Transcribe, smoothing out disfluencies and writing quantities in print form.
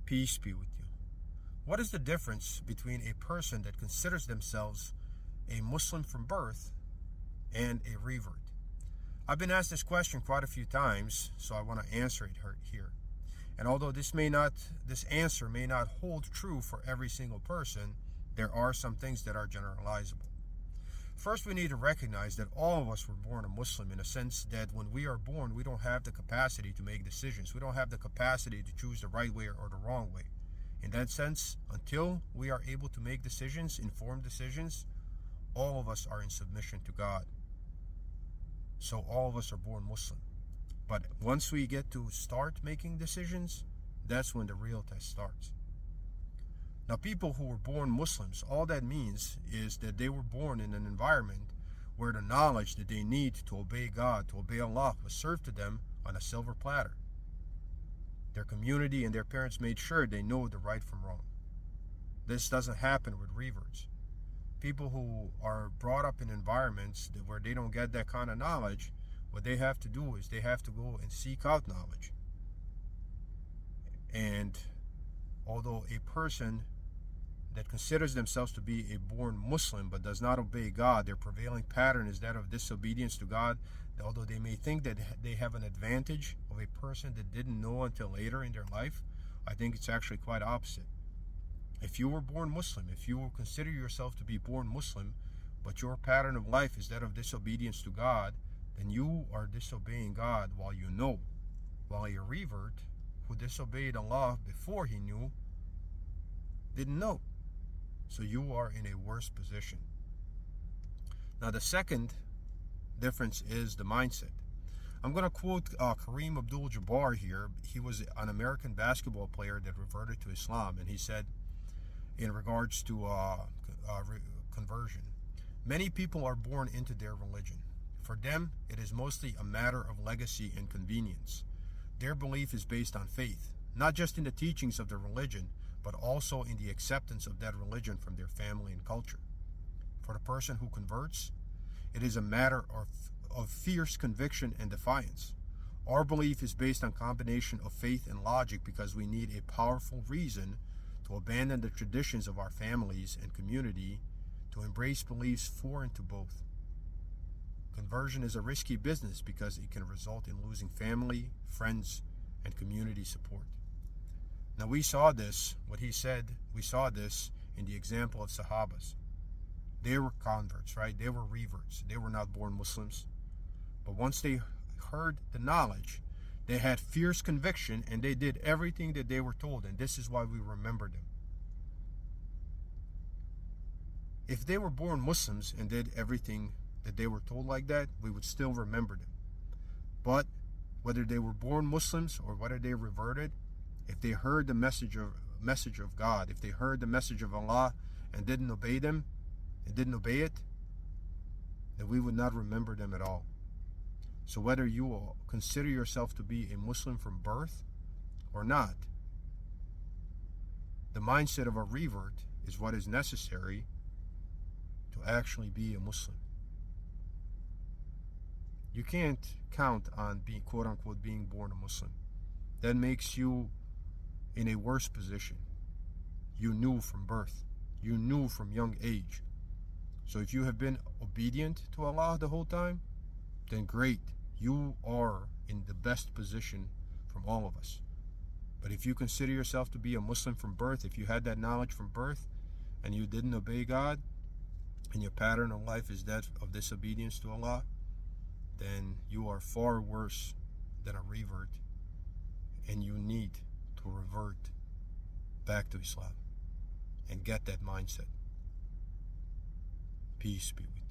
Peace be with you. What is the difference between a person that considers themselves a Muslim from birth and a revert? I've been asked this question quite a few times, so I want to answer it here. And although this answer may not hold true for every single person, there are some things that are generalizable. First, we need to recognize that all of us were born a Muslim, in a sense that when we are born, we don't have the capacity to make decisions. We don't have the capacity to choose the right way or the wrong way. In that sense, until we are able to make decisions, informed decisions, all of us are in submission to God. So all of us are born Muslim. But once we get to start making decisions, that's when the real test starts. Now, people who were born Muslims, all that means is that they were born in an environment where the knowledge that they need to obey God, to obey Allah, was served to them on a silver platter. Their community and their parents made sure they know the right from wrong. This doesn't happen with reverts. People who are brought up in environments where they don't get that kind of knowledge, what they have to do is they have to go and seek out knowledge. And although a person that considers themselves to be a born Muslim but does not obey God, their prevailing pattern is that of disobedience to God, although they may think that they have an advantage of a person that didn't know until later in their life, I think it's actually quite opposite. If you were born Muslim, if you consider yourself to be born Muslim, but your pattern of life is that of disobedience to God, then you are disobeying God while you know. While a revert who disobeyed Allah before he knew didn't know. So you are in a worse position. Now, the second difference is the mindset. I'm going to quote Kareem Abdul-Jabbar here. He was an American basketball player that reverted to Islam, and he said, in regards to conversion, many people are born into their religion. For them, it is mostly a matter of legacy and convenience. Their belief is based on faith, not just in the teachings of the religion, but also in the acceptance of that religion from their family and culture. For the person who converts, it is a matter of fierce conviction and defiance. Our belief is based on a combination of faith and logic because we need a powerful reason to abandon the traditions of our families and community to embrace beliefs foreign to both. Conversion is a risky business because it can result in losing family, friends, and community support. Now, we saw this, what he said, we saw this in the example of Sahabas. They were converts, right? They were reverts. They were not born Muslims. But once they heard the knowledge, they had fierce conviction and they did everything that they were told. And this is why we remember them. If they were born Muslims and did everything that they were told like that, we would still remember them. But whether they were born Muslims or whether they reverted, if they heard the message of God, if they heard the message of Allah and didn't obey them, and didn't obey it, then we would not remember them at all. So whether you consider yourself to be a Muslim from birth or not, the mindset of a revert is what is necessary to actually be a Muslim. You can't count on being, quote unquote, being born a Muslim. That makes you in a worse position. You knew from birth. You knew from young age. So if you have been obedient to Allah the whole time, then great. You are in the best position from all of us. But if you consider yourself to be a Muslim from birth, if you had that knowledge from birth and you didn't obey God, and your pattern of life is that of disobedience to Allah, then you are far worse than a revert, and you need to revert back to Islam and get that mindset. Peace be with you.